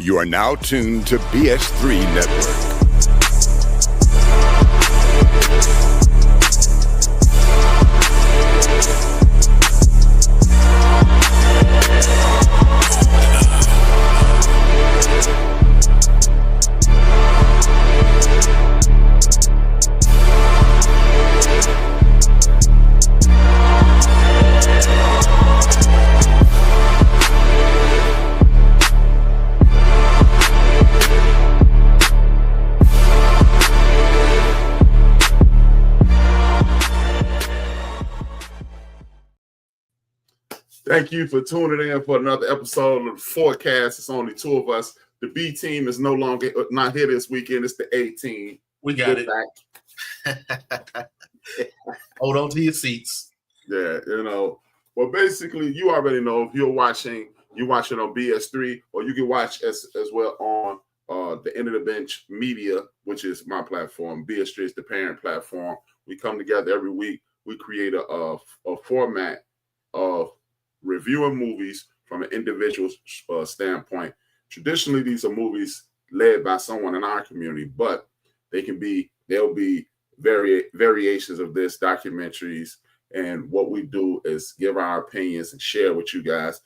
You are now tuned to BS3 Network. Thank you for tuning in for another episode of the Fourcast. It's only two of us. The B team is not here this weekend. It's the A team. We got it. Back. Hold on to your seats. Yeah, Well, basically, you already know if you're watching on BS3, or you can watch as well on the End of the Bench Media, which is my platform. BS3 is the parent platform. We come together every week. We create a format of reviewing movies from an individual standpoint. Traditionally, these are movies led by someone in our community, but there'll be variations of this, documentaries, and what we do is give our opinions and share with you guys.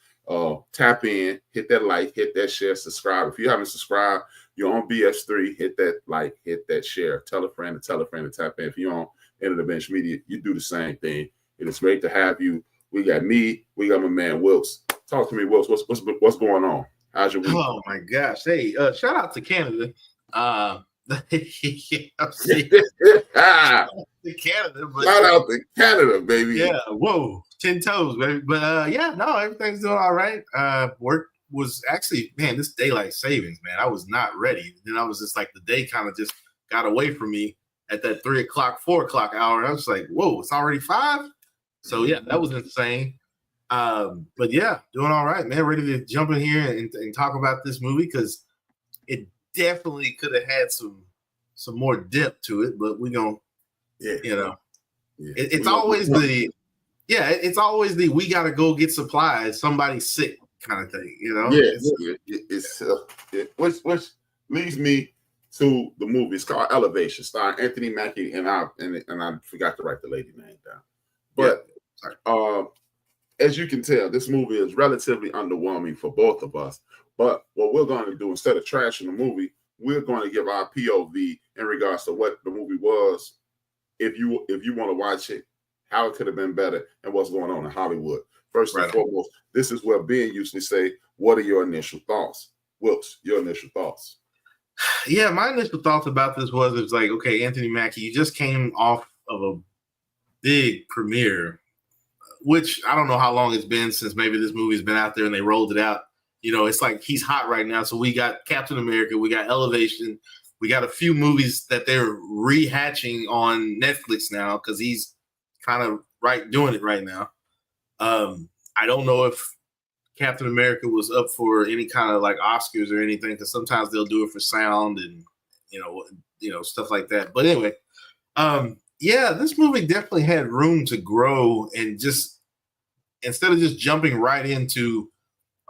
Tap in, hit that like, hit that share, subscribe. If you haven't subscribed, you're on BS3, hit that like, hit that share, tell a friend to tap in. If you're on End of the Bench Media, you do the same thing. It is great to have you. We got me. We got my man Wilks. Talk to me, Wilks. What's going on? How's your week? Oh my gosh! Hey, shout out to Canada. Shout out to Canada, baby. Yeah. Whoa, 10 toes, baby. But everything's doing all right. Work was actually, man, this daylight savings, man. I was not ready. Then I was just like, the day kind of just got away from me at that 3 o'clock, 4 o'clock hour. And I was like, whoa, it's already 5. So, yeah, that was insane. But, yeah, doing all right, man. Ready to jump in here and talk about this movie because it definitely could have had some more depth to it. But we're going to, it's always it's always the we got to go get supplies, somebody's sick kind of thing, Which leads me to the movie. It's called Elevation, starring Anthony Mackie, and I forgot to write the lady name down. But as you can tell, this movie is relatively underwhelming for both of us. But what we're going to do, instead of trashing the movie, we're going to give our POV in regards to what the movie was. If you want to watch it, how it could have been better, and what's going on in Hollywood. First and foremost, this is where Ben usually say, "What are your initial thoughts?" Wilks, your initial thoughts. Yeah, my initial thoughts about this was like, okay, Anthony Mackie, you just came off of a big premiere, which I don't know how long it's been since maybe this movie's been out there and they rolled it out. It's like he's hot right now. So we got Captain America, we got Elevation, we got a few movies that they're rehatching on Netflix now because he's kind of doing it right now. I don't know if Captain America was up for any kind of like Oscars or anything because sometimes they'll do it for sound and stuff like that. But anyway, this movie definitely had room to grow and just instead of just jumping right into,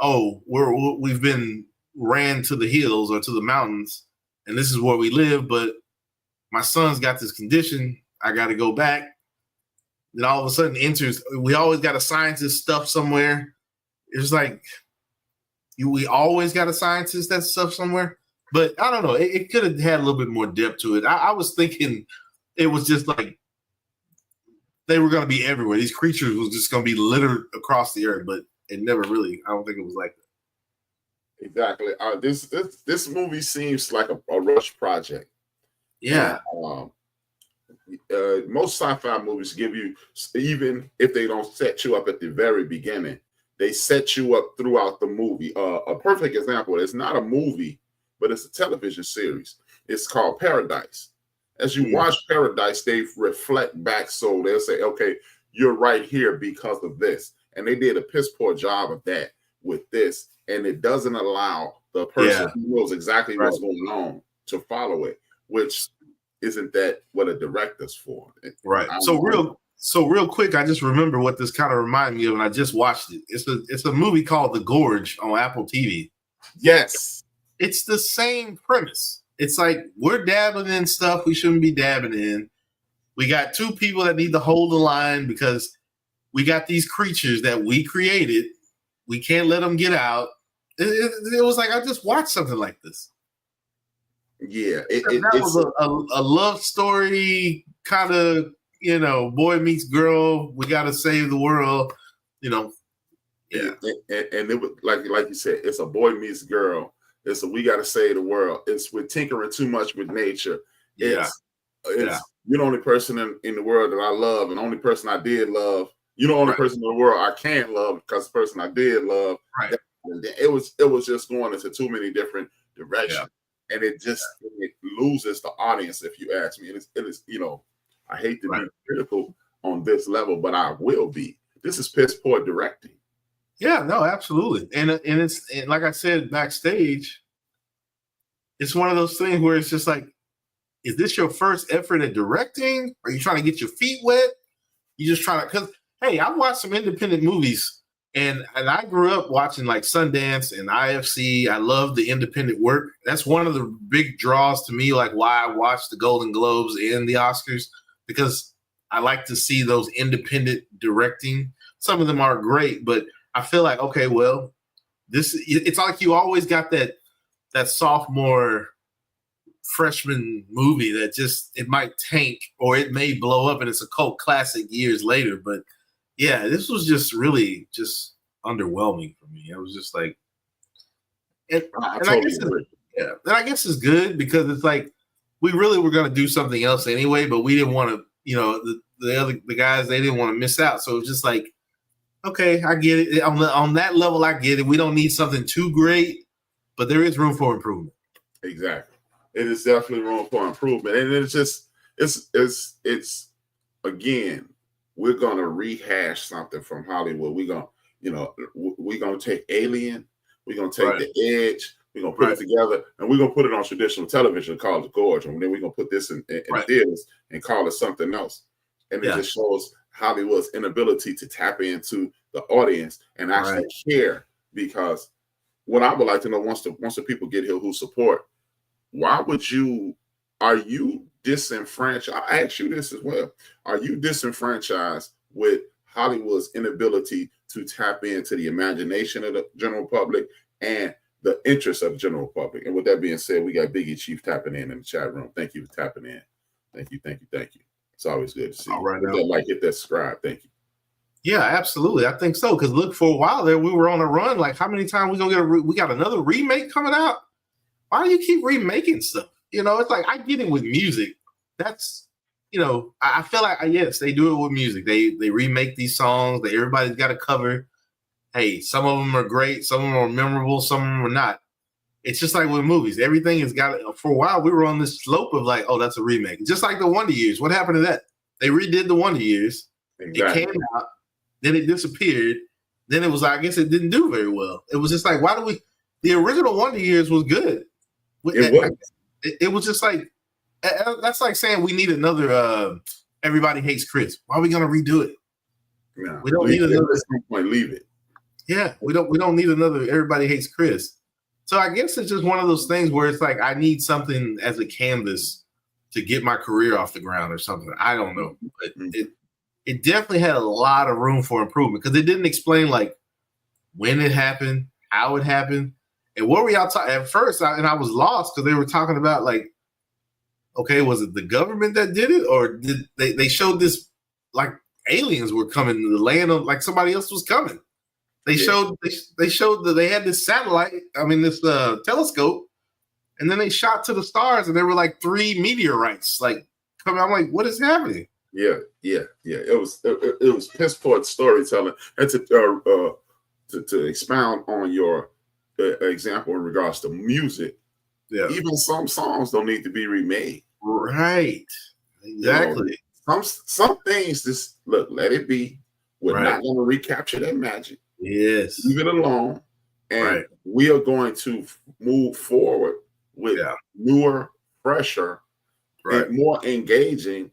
we've been ran to the hills or to the mountains and this is where we live, but my son's got this condition. I got to go back. Then all of a sudden we always got a scientist stuff somewhere. It's like we always got a scientist that stuff somewhere. But I don't know. It could have had a little bit more depth to it. I was thinking it was just like they were going to be everywhere. These creatures was just going to be littered across the earth, but it never really, I don't think it was like that. Exactly. This movie seems like a rush project. Yeah. Most sci-fi movies give you, even if they don't set you up at the very beginning, they set you up throughout the movie. A perfect example, it's not a movie, but it's a television series. It's called Paradise. As you watch Paradise, they reflect back, so they'll say, okay, you're right here because of this. And they did a piss poor job of that with this, and it doesn't allow the person who knows exactly what's going on to follow it, which isn't that what a director's for? Right. So real quick, I just remember what this kind of reminded me of, and I just watched it. It's a movie called The Gorge on Apple TV. Yes. it's the same premise. It's like we're dabbling in stuff we shouldn't be dabbing in. We got two people that need to hold the line because we got these creatures that we created. We can't let them get out. It was like I just watched something like this. Yeah, that was a love story, kind of, boy meets girl. We got to save the world, Yeah, and it was like you said, it's a boy meets girl. It's a we got to save the world. It's we're tinkering too much with nature. It's you're the only person in the world that I love, and the only person I did love. You're the only person in the world I can't love because the person I did love. Right. It was just going into too many different directions, and it loses the audience. If you ask me, it is I hate to be critical on this level, but I will be. This is piss poor directing. Yeah, no, absolutely, and like I said backstage, it's one of those things where it's just like, is this your first effort at directing? Are you trying to get your feet wet? You just trying to, because hey, I've watched some independent movies. And I grew up watching like Sundance and IFC. I love the independent work. That's one of the big draws to me, like why I watch the Golden Globes and the Oscars, because I like to see those independent directing. Some of them are great, but I feel like, okay, well, it's like you always got that sophomore freshman movie that it might tank or it may blow up and it's a cult classic years later, but yeah, this was just really just underwhelming for me. I was just like, I guess it's good because it's like we really were going to do something else anyway, but we didn't want to, the guys, they didn't want to miss out. So it was just like, okay, I get it. On that level, I get it. We don't need something too great, but there is room for improvement. Exactly. It is definitely room for improvement. And it's again, we're going to rehash something from Hollywood. We're going to take Alien. We're going to take The Edge. We're going to put it together, and we're going to put it on traditional television called The Gorge. And then we're going to put this in theaters and call it something else. And it just shows Hollywood's inability to tap into the audience and actually care. Because what I would like to know, once the people get here who support, are you disenfranchised? I ask you this as well. Are you disenfranchised with Hollywood's inability to tap into the imagination of the general public and the interests of the general public? And with that being said, we got Biggie Chief tapping in the chat room. Thank you for tapping in. Thank you. It's always good to see you. Hit that subscribe. Thank you. Yeah, absolutely. I think so. Because look, for a while there, we were on a run. Like, how many times we got another remake coming out? Why do you keep remaking stuff? It's like, I get it with music. That's, I feel like, yes, they do it with music. They remake these songs that everybody's got a cover. Hey, some of them are great. Some of them are memorable. Some of them are not. It's just like with movies. Everything has got, for a while, we were on this slope of like, oh, that's a remake. Just like the Wonder Years. What happened to that? They redid the Wonder Years. Exactly. It came out. Then it disappeared. Then it was, I guess it didn't do very well. It was just like, the original Wonder Years was good. It was just like, that's like saying we need another Everybody Hates Chris. Why are we going to redo it? No, we don't need another. At some point, leave it. Yeah, we don't need another Everybody Hates Chris. So I guess it's just one of those things where it's like I need something as a canvas to get my career off the ground or something. I don't know. But it definitely had a lot of room for improvement because it didn't explain like when it happened, how it happened. And what were y'all talking at first? I was lost because they were talking about like, okay, was it the government that did it, or did they showed this like aliens were coming to the land of like somebody else was coming? They showed that they had this satellite, this telescope, and then they shot to the stars, and there were like 3 meteorites like coming. I'm like, what is happening? Yeah. It was piss poor storytelling, and to expound on your example in regards to music. Yeah, even some songs don't need to be remade. Right. Exactly. Some things just let it be. We're not going to recapture that magic. Yes. Leave it alone. And we are going to move forward with newer, fresher, and more engaging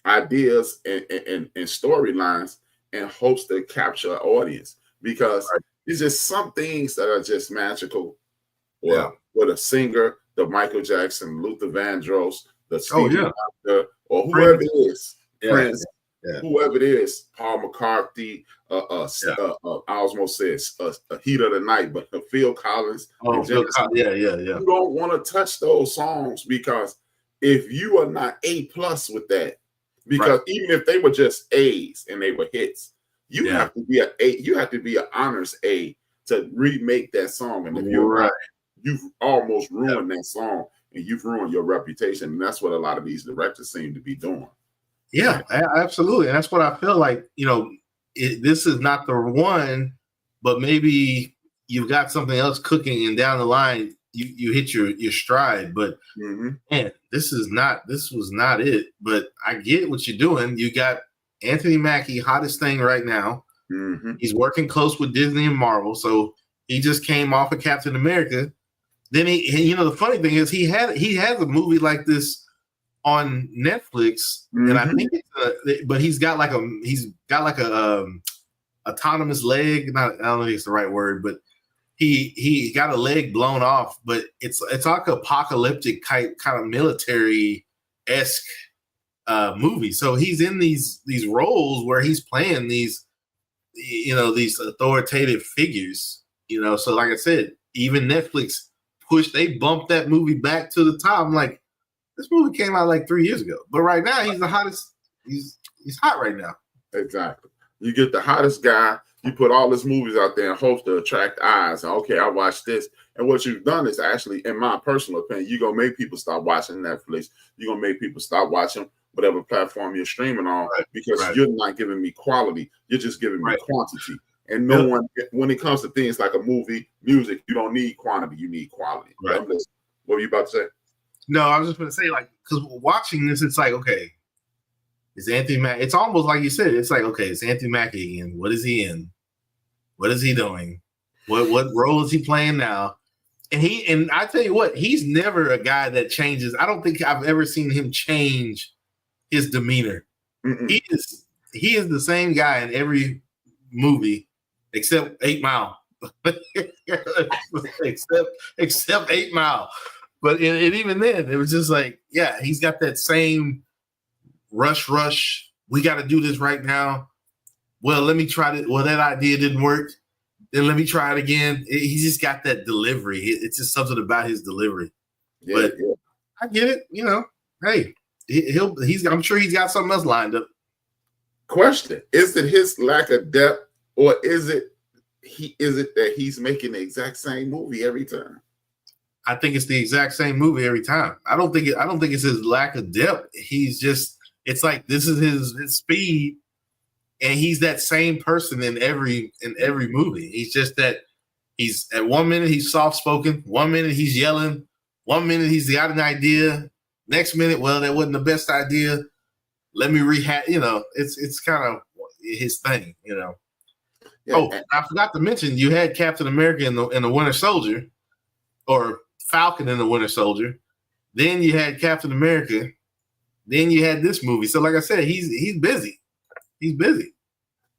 ideas and storylines in hopes to capture an audience. Because It's just some things that are just magical. Or with a singer, the Michael Jackson, Luther Vandross, the Stevie Wonder, or whoever it is, Prince, whoever it is, Paul McCartney, I almost said a Heat of the Night, but Phil Collins. You don't want to touch those songs because if you are not A+ with that, because even if they were just A's and they were hits, you have to be you have to be an honors A to remake that song. And if you're not, you've almost ruined that song and you've ruined your reputation. And that's what a lot of these directors seem to be doing. Yeah, absolutely. And that's what I feel like, this is not the one, but maybe you've got something else cooking and down the line, you hit your stride. But man, this was not it. But I get what you're doing. You got Anthony Mackie, hottest thing right now. He's working close with Disney and Marvel. So he just came off of Captain America. Then he the funny thing is he has a movie like this on Netflix, and I think but he's got like a autonomous leg. I don't know if it's the right word, but he got a leg blown off. But it's like apocalyptic kind of military-esque movie. So he's in these roles where he's playing these authoritative figures. So like I said, even Netflix they bumped that movie back to the top. I'm like, this movie came out like 3 years ago, but right now he's the hottest. He's hot right now. Exactly. You get the hottest guy. You put all these movies out there and hope to attract eyes. Okay, I watch this, and what you've done is actually, in my personal opinion, you're gonna make people stop watching Netflix. You're gonna make people stop watching whatever platform you're streaming on because you're not giving me quality. You're just giving me quantity. And no one, when it comes to things like a movie, music, you don't need quantity. You need quality. Right. What were you about to say? No, I was just going to say, because watching this, it's like, okay, it's Anthony Mackie. It's almost like you said. It's like, okay, it's Anthony Mackie again. What is he in? What is he doing? What role is he playing now? And I tell you what, he's never a guy that changes. I don't think I've ever seen him change his demeanor. He is the same guy in every movie except 8 Mile. except 8 Mile. But and even then, it was just like, he's got that same rush. We got to do this right now. Well, let me try it. Well, that idea didn't work. Then let me try it again. He's just got that delivery. It's just something about his delivery. But I get it. Hey, I'm sure he's got something else lined up. Question: is it his lack of depth, or is it that he's making the exact same movie every time? I think it's the exact same movie every time. I don't think it's his lack of depth. He's just, it's like this is his speed, and he's that same person in every movie. He's just that he's at 1 minute he's soft spoken, 1 minute he's yelling, 1 minute he's got an idea, next minute, well, that wasn't the best idea. Let me rehash. It's kind of his thing. Yeah, oh, I forgot to mention you had Captain America in the Winter Soldier, or Falcon and the Winter Soldier. Then you had Captain America. Then you had this movie. So, like I said, he's busy. He's busy.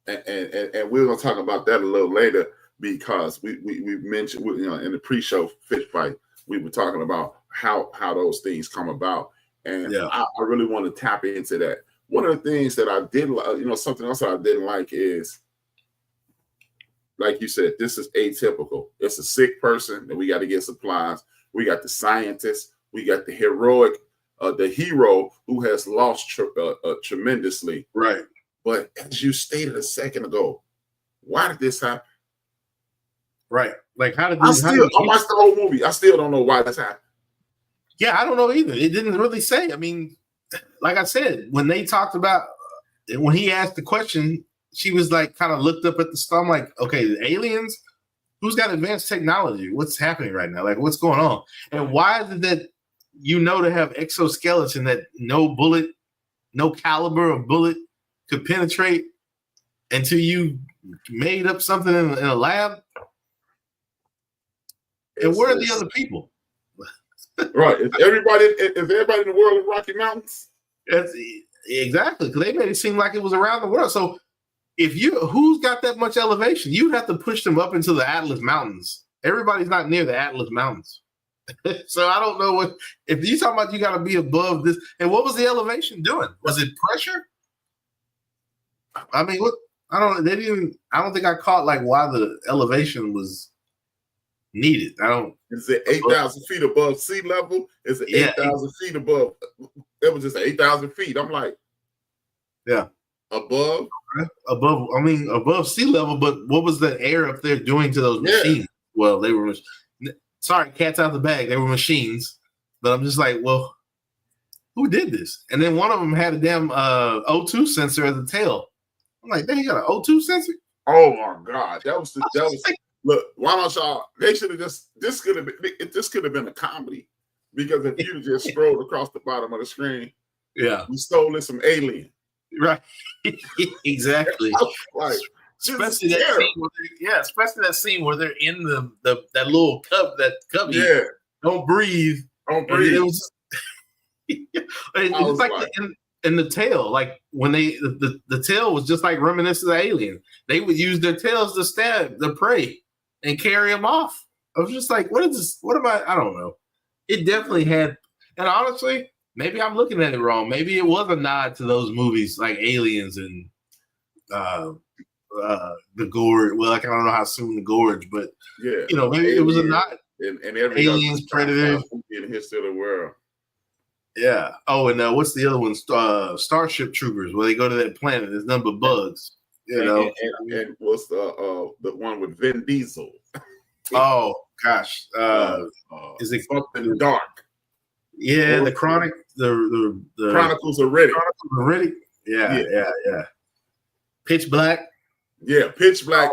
And we're gonna talk about that a little later because we mentioned in the pre-show Fish Fight, we were talking about how those things come about, and I really want to tap into that. One of the things that I did, something else that I didn't like is, like you said, this is atypical. It's a sick person that we got to get supplies. We got the scientist. We got the heroic, the hero who has lost tremendously. Right. But as you stated a second ago, why did this happen? Right. Like, how did I this happen? I watched the whole movie. I still don't know why this happened. Yeah, I don't know either. It didn't really say. I mean, like I said, when they talked about, when he asked the question, she was like, kind of looked up at the star. I'm like, okay, the aliens? Who's got advanced technology? What's happening right now? Like, what's going on? And why is it that to have exoskeleton that no bullet, no caliber of bullet could penetrate until you made up something in a lab? And where are the other people? Right. Is everybody in the world in Rocky Mountains? Exactly. Because they made it seem like it was around the world. So who's got that much elevation? You'd have to push them up into the Atlas Mountains. Everybody's not near the Atlas Mountains. So I don't know what, if you talking about you got to be above this. And what was the elevation doing? Was it pressure? I mean, what? I don't think I caught like why the elevation was needed. Is it 8,000 feet above sea level? Is it 8,000 feet above? It was just 8,000 feet. I'm like, yeah. Above sea level, but what was the air up there doing to those machines? Well, they were, sorry, cat's out of the bag. They were machines, but I'm just like, well, who did this? And then one of them had a damn O2 sensor at the tail. I'm like, they got an O2 sensor? Oh my God. That was look, why don't y'all, they should have this could have been a comedy, because if you just scrolled across the bottom of the screen, we stole some alien. Right. Exactly. Like, especially that scene where they're in that little cubby. Yeah. Don't breathe. It was it's like in the tail, like when the tail was just like reminiscent of Alien. They would use their tails to stab the prey and carry them off. I was just like, what is this? What am I don't know. It definitely had, and honestly, maybe I'm looking at it wrong. Maybe it was a nod to those movies like Aliens and The Gorge. Well, like, I don't know how soon The Gorge, but maybe it was a nod. And every Aliens, Predator in the history of the world. Yeah. Oh, and what's the other one? Starship Troopers, where they go to that planet. There's nothing but bugs. And what's the one with Vin Diesel? Oh gosh, is it something dark? Yeah, the Chronic, the Chronicles of Riddick. Yeah. Pitch Black. Yeah, Pitch Black.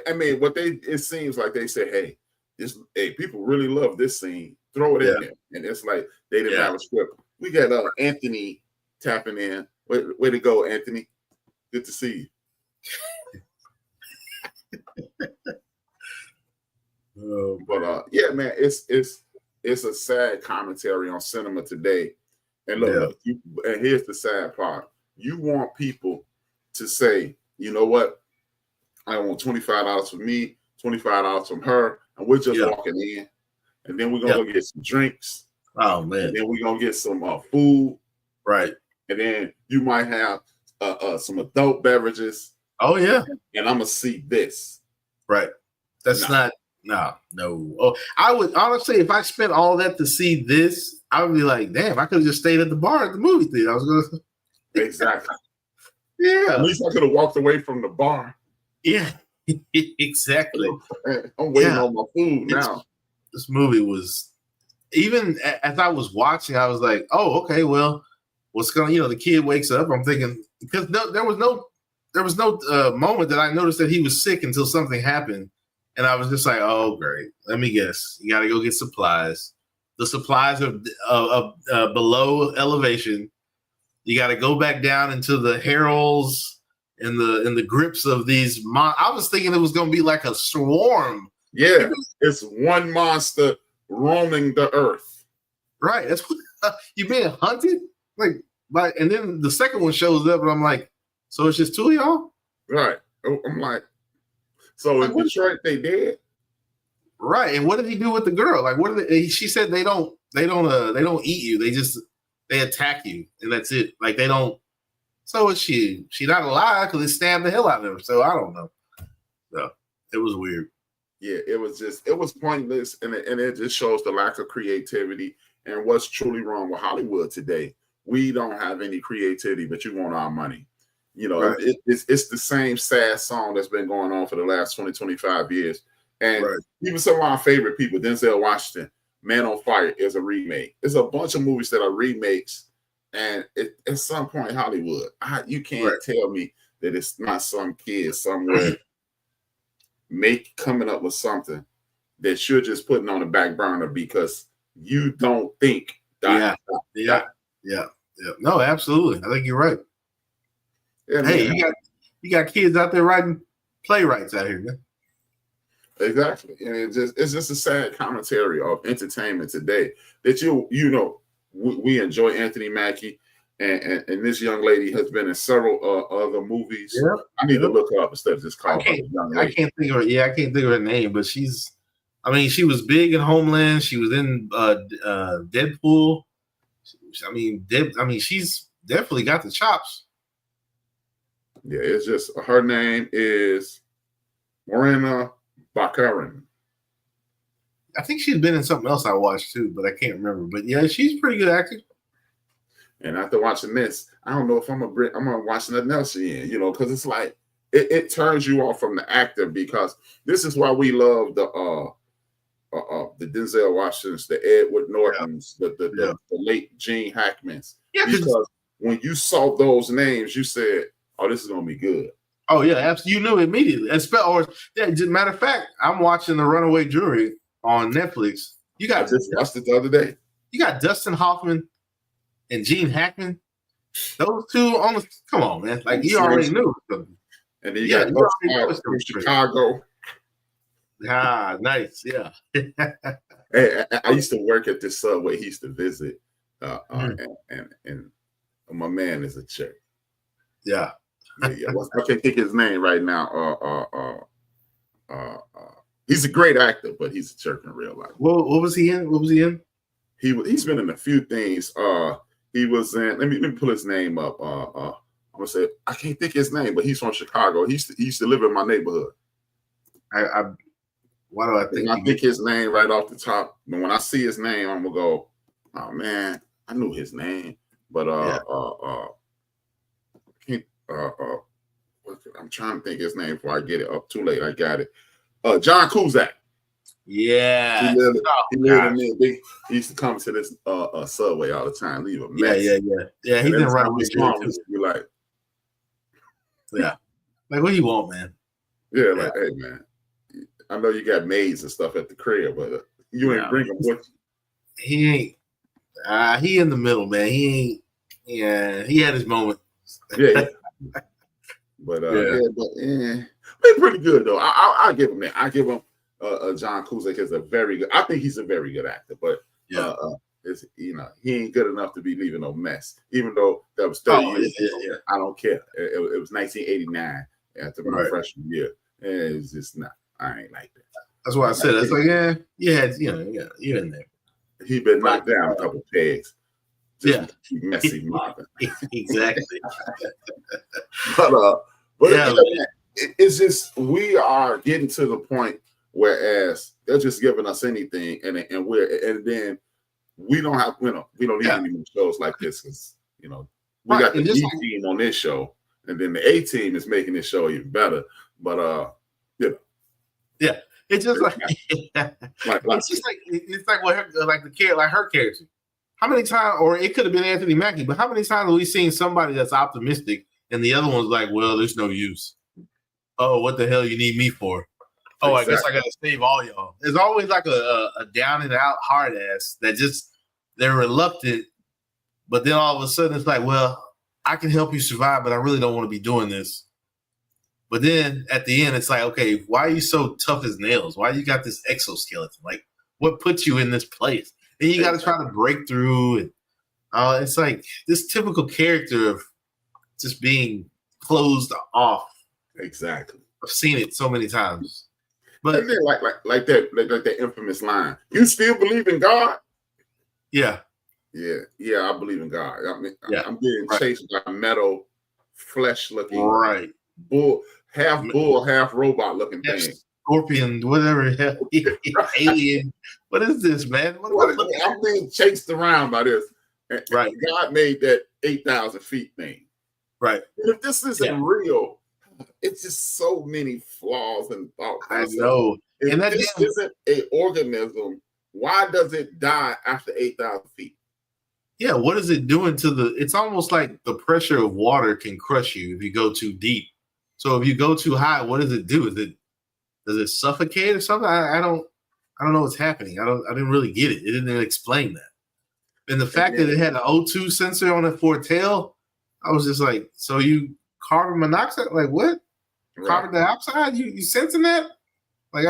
I mean, it seems like they say, hey, people really love this scene. Throw it in there, and it's like they didn't have a script. We got Anthony tapping in. Way to go, Anthony. Good to see you. But man, it's a sad commentary on cinema today. And look, and here's the sad part: you want people to say, you know what? I want $25 from me, $25 from her, and we're just walking in. And then we're gonna go get some drinks. Oh man! And then we're gonna get some food. Right. And then you might have some adult beverages. Oh yeah. And I'm gonna see this. Right. That's not. No. Oh, I would honestly, if I spent all that to see this, I would be like, damn, I could have just stayed at the bar at the movie theater. I was gonna. Exactly. Yeah. At least I could have walked away from the bar. Yeah. Exactly. I'm waiting on my food now. This movie was, even as I was watching, I was like, oh, okay, well, what's going on? The kid wakes up. I'm thinking, because there was no moment that I noticed that he was sick until something happened. And I was just like, oh, great. Let me guess. You got to go get supplies. The supplies are below elevation. You got to go back down into the heralds and the grips of these. I was thinking it was going to be like a swarm. Yeah, it's one monster roaming the earth. Right. That's what you being hunted? And then the second one shows up, and I'm like, so it's just two of y'all? Right. I'm like, so in Detroit they dead? Right. And what did he do with the girl? Like, what are they? She said they don't eat you. They attack you, and that's it. Like, they don't. So is she not alive because it stabbed the hell out of her? So I don't know. So it was weird. Yeah, it was pointless, and it just shows the lack of creativity and what's truly wrong with Hollywood today. We don't have any creativity, but you want our money. Right. It's the same sad song that's been going on for the last 20, 25 years. And even some of our favorite people, Denzel Washington, Man on Fire is a remake. There's a bunch of movies that are remakes, and at some point, Hollywood, you can't tell me that it's not some kid somewhere coming up with something that you're just putting on the back burner because you don't think that. Yeah. No, absolutely. I think you're right. Yeah, hey, you got kids out there writing playwrights out here, man. Exactly. And it's just a sad commentary of entertainment today that we enjoy Anthony Mackie, and this young lady has been in several other movies. Yep. I need to look her up instead of just calling her young lady. I can't think of her. Yeah, I can't think of her name, but she was big in Homeland. She was in Deadpool. She's definitely got the chops. Yeah, it's just her name is Morena Baccarin. I think she's been in something else I watched too, but I can't remember. But yeah, she's a pretty good actor. And after watching this, I don't know if I'm gonna watch nothing else in, because it's like it turns you off from the actor, because this is why we love the Denzel Washingtons, the Edward Nortons, the late Gene Hackmans. Yeah, because when you saw those names, you said, "Oh, this is gonna be good." Oh yeah, absolutely. You knew immediately. Matter of fact, I'm watching The Runaway Jury on Netflix. I just watched it the other day. You got Dustin Hoffman and Gene Hackman. Those two come on, man. Like you already knew. And then you got those from Chicago. Ah, nice. Yeah. Hey, I used to work at this subway he used to visit. And my man is a chick. Yeah. Yeah. I can't think his name right now. He's a great actor, but he's a jerk in real life. What was he in? He's been in a few things. He was in. Let me pull his name up. I'm gonna say I can't think his name, but he's from Chicago. He used to live in my neighborhood. Why do I think? I think his name right off the top. But when I see his name, I'm gonna go, "Oh man, I knew his name." But I'm trying to think his name before I get it up. Too late. I got it. John Cusack. Yeah. He lived in there. He used to come to this subway all the time. Leave a mess. Yeah. He didn't run away. Be like, yeah. Like, what do you want, man? Yeah, like, hey, man. I know you got maids and stuff at the crib, but you ain't bring them with you. He ain't. He in the middle, man. He ain't. Yeah, he had his moment. Yeah. But he's pretty good though. I'll give him that. I give him John Cusack is a very good. I think he's a very good actor, but he ain't good enough to be leaving no mess. Even though that was 30 years ago, I don't care. It was 1989 after my freshman year. It's just not. I ain't like that. That's why I said. That's like you're in there. He been knocked down a couple pegs. Messy Marvin. Exactly. but it's just we are getting to the point whereas they're just giving us anything, and then we don't have we don't need any more shows like this because we got the B team on this show, and then the A team is making this show even better. But it's just her character. How many times, or it could have been Anthony Mackie, but how many times have we seen somebody that's optimistic and the other one's like, well, there's no use. Oh, what the hell you need me for? Oh, exactly. I guess I got to save all y'all. There's always like a down and out hard ass that they're reluctant, but then all of a sudden it's like, well, I can help you survive, but I really don't want to be doing this. But then at the end, it's like, okay, why are you so tough as nails? Why you got this exoskeleton? Like, what put you in this place? And you got to try to break through. And it's like this typical character of just being closed off. Exactly. I've seen it so many times. But then like that infamous line, "You still believe in God?" Yeah. I believe in God. I mean, I'm being chased by metal, flesh-looking, half bull, half robot-looking thing. Scorpion, whatever, alien. What is this, man? I'm being chased around by this. Right. God made that 8,000 feet thing. Right. And if this isn't real, it's just so many flaws and thought process. I know. If this isn't an organism, why does it die after 8,000 feet? Yeah, what is it doing to it's almost like the pressure of water can crush you if you go too deep. So if you go too high, what does it do? Does it suffocate or something? I don't know what's happening. I didn't really get it. It didn't really explain that. And the fact that it had an O2 sensor on it for a tail, I was just like, so you carbon monoxide? Like what? Right. Carbon dioxide? You sensing that? Like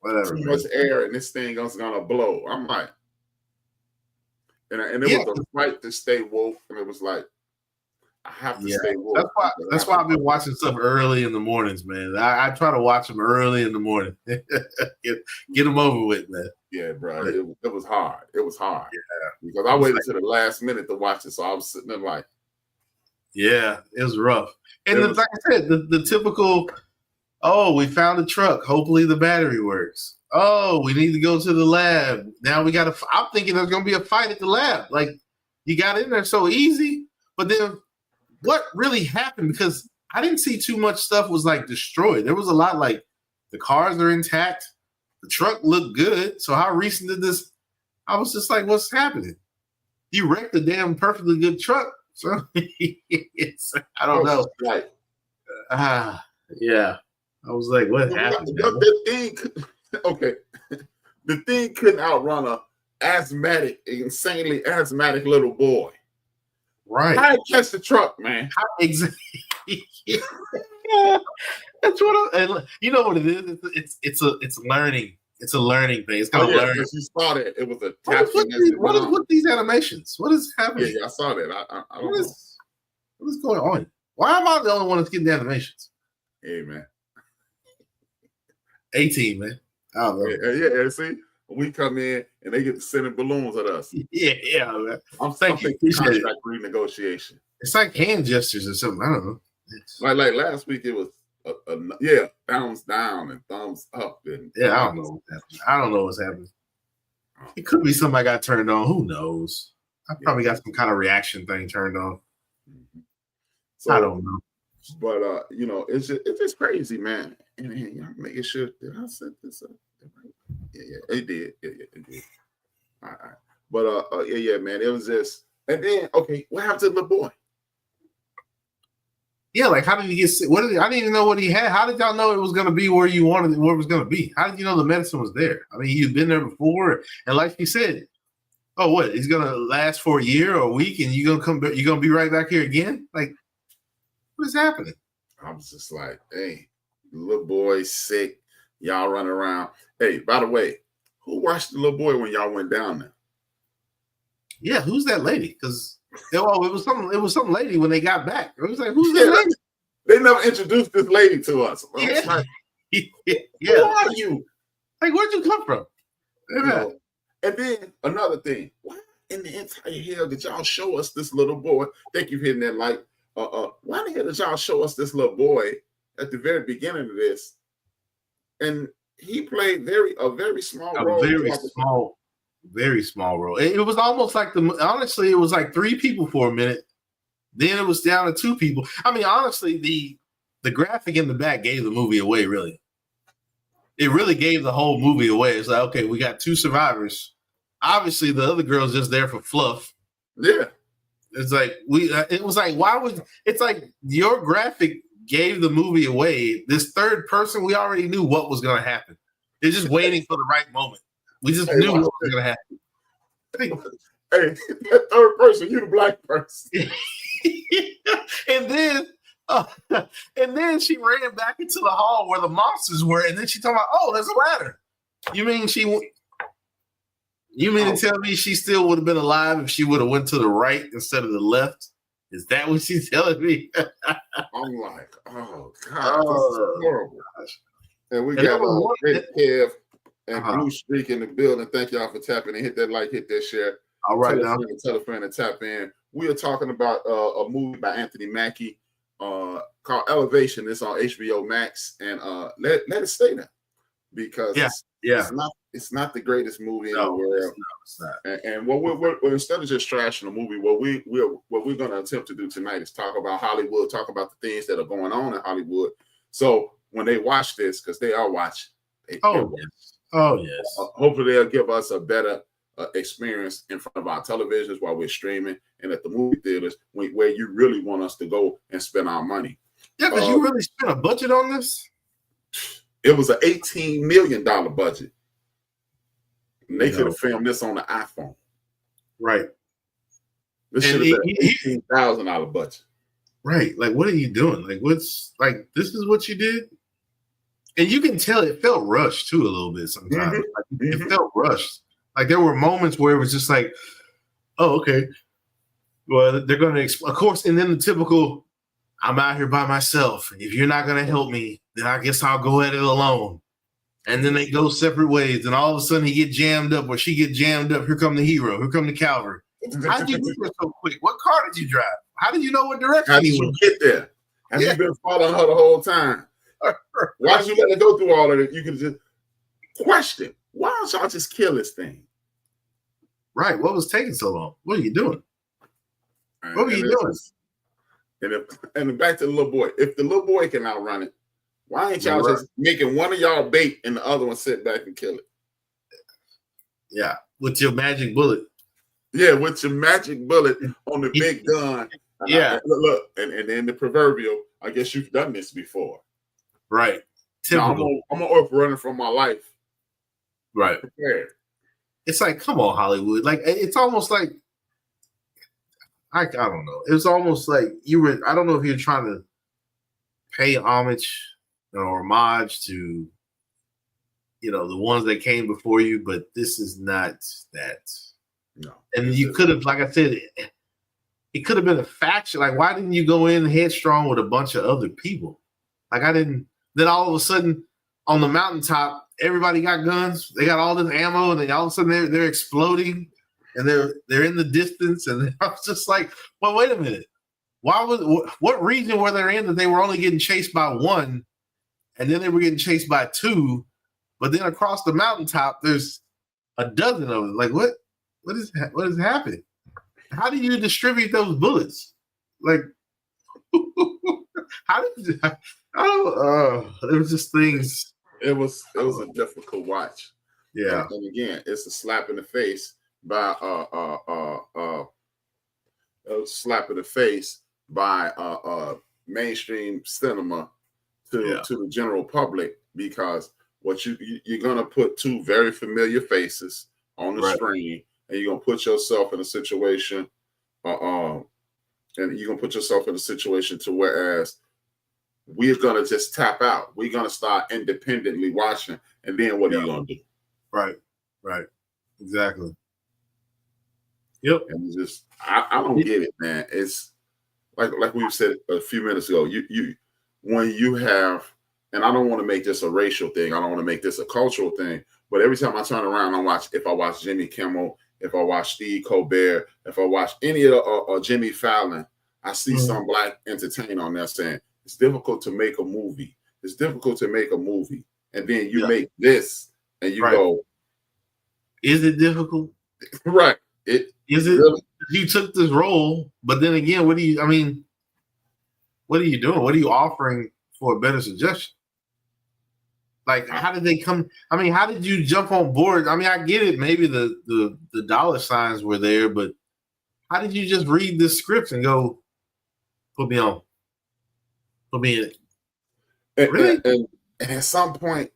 whatever. Too much air and this thing is gonna blow. I'm like, And it was a fight to stay woke, and it was like, I have to stay woke. That's why I've been watching stuff early in the mornings, man. I try to watch them early in the morning. get them over with, man. Yeah, bro. It was hard. It was hard. Yeah. Because I waited to the last minute to watch it, so I was sitting there like, yeah, it was rough. And like I said, the typical, oh, we found a truck. Hopefully the battery works. Oh, we need to go to the lab. Now we got to, I'm thinking there's going to be a fight at the lab. Like, you got in there so easy. But then what really happened? Because I didn't see too much stuff was like destroyed. There was a lot like the cars are intact. The truck looked good. So how recent did this? I was just like, what's happening? You wrecked a damn perfectly good truck. So I don't know. Right. Yeah. I was like, what happened? The thing couldn't outrun a insanely asthmatic little boy. Right. How did catch the truck, man? Exactly. Yeah. That's what you know what it is? It's a learning. It's a learning thing. It's gonna learn. You saw that it was a what is with these animations? What is happening? Yeah, I saw that. I don't know. What is going on? Why am I the only one that's getting the animations? Hey, man. 18, man. I don't know. Yeah, see? We come in and they get to sending balloons at us. Yeah, man. I'm thinking contract renegotiation. It's like hand gestures or something. I don't know. Like last week, it was thumbs down and thumbs up. And I don't know what's happening. I don't know what's happening. It could be somebody got turned on. Who knows? I probably got some kind of reaction thing turned on. Mm-hmm. So, I don't know. But it's just crazy, man. And I'm making sure that I set this up. Yeah, it did. It did. All right. But man, it was just, and then what happened to the little boy? Yeah, like how did he get sick? I didn't even know what he had. How did y'all know it was going to be where you wanted it, where it was going to be? How did you know the medicine was there? I mean, you've been there before, and like you said, oh, what? It's going to last for a year or a week, and you're going to be right back here again? Like, what is happening? I was just like, hey, little boy sick. Y'all run around. Hey, by the way, who watched the little boy when y'all went down there? Yeah, who's that lady? Because it was some lady when they got back. It was like, who's that lady? They never introduced this lady to us. Yeah. Like, who are you? Like, where'd you come from? Yeah. And then another thing, why in the entire hell did y'all show us this little boy? Thank you for hitting that like. Why the hell did y'all show us this little boy at the very beginning of this? And he played a very small role. Very small role. It was almost like honestly, it was like 3 people for a minute. Then it was down to 2 people. I mean, honestly, the graphic in the back gave the movie away, really. It really gave the whole movie away. It's like, okay, we got 2 survivors. Obviously, the other girl's just there for fluff. Yeah. It's like it's like your graphic gave the movie away. This third person, we already knew what was going to happen. They're just waiting for the right moment. We just knew what was going to happen. Hey, that third person, you the black person. and then she ran back into the hall where the monsters were, and then she talking about, oh, there's a ladder. You mean to tell me she still would have been alive if she would have went to the right instead of the left? Is that what she's telling me? I'm like, oh God, this is horrible. Gosh. And we got Red Kev and Blue Streak in the building. Thank y'all for tapping in. Hit that like, hit that share. All right, tell a friend and tap in. We are talking about a movie by Anthony Mackie called Elevation. It's on HBO Max, and let it stay there because it's not the greatest movie in the world. It's not. And what we're instead of just trashing the movie, what we're going to attempt to do tonight is talk about Hollywood, talk about the things that are going on in Hollywood. So when they watch this, because they are watching, hopefully they'll give us a better experience in front of our televisions while we're streaming and at the movie theaters where you really want us to go and spend our money. Yeah, because you really spent a budget on this? It was an $18 million budget. And they could have filmed this on the iPhone. Right. This should have been an $18,000 budget. Right. Like, what are you doing? Like, this is what you did? And you can tell it felt rushed, too, a little bit sometimes. Mm-hmm. It felt rushed. Like, there were moments where it was just like, Oh, okay. Well, they're going to, of course, and then the typical, I'm out here by myself. If you're not going to help me, then I guess I'll go at it alone. And then they go separate ways. And all of a sudden he get jammed up or she get jammed up. Here come the hero. Here come the Calvary. How did you do this so quick? What car did you drive? How did you know what direction How did you get there? Have you been following her the whole time? Why did you let her go through all of it? You could just question. Why don't y'all just kill this thing? Right. What was taking so long? What are you doing? What were you doing? And back to the little boy. If the little boy can outrun it, why ain't y'all just making one of y'all bait and the other one sit back and kill it? Yeah, with your magic bullet. Yeah, with your magic bullet on the big gun. Yeah. Look, and then the proverbial, I guess you've done this before. Right. No, I'm on earth running from my life. Right. Prepared. It's like, come on, Hollywood. Like, it's almost like, I don't know. It's almost like I don't know if you're trying to pay homage or homage to, the ones that came before you, but this is not that. No. And you could have, like I said, it could have been a faction. Like, why didn't you go in headstrong with a bunch of other people? Like, then all of a sudden on the mountaintop, everybody got guns. They got all this ammo, and then all of a sudden they're exploding, and they're in the distance. And I was just like, well, wait a minute. What region were they in that they were only getting chased by one, and then they were getting chased by two, but then across the mountaintop there's a dozen of them? Like, what is happening? How do you distribute those bullets? Like, how did you? It was just things. It was a difficult watch. Yeah, and again, it's a slap in the face by mainstream cinema to the general public, because what you're gonna put two very familiar faces on the screen, and you're gonna put yourself in a situation, to whereas we're gonna just tap out. We're gonna start independently watching, and then what are you gonna do? Right, exactly. Yep. And just I don't get it, man. It's like we said a few minutes ago. When you have, and I don't want to make this a racial thing. I don't want to make this a cultural thing. But every time I turn around and if I watch Jimmy Kimmel, if I watch Steve Colbert, if I watch any of Jimmy Fallon, I see some black entertainer on there saying it's difficult to make a movie. It's difficult to make a movie, and then you make this, and you go, "Is it difficult?" Right. Is it? Really? You took this role, but then again, what are you doing? What are you offering for a better suggestion? Like, how did they come? I mean, how did you jump on board? I mean, I get it. Maybe the dollar signs were there, but how did you just read this script and go, put me on? Put me in it. Really? And at some point,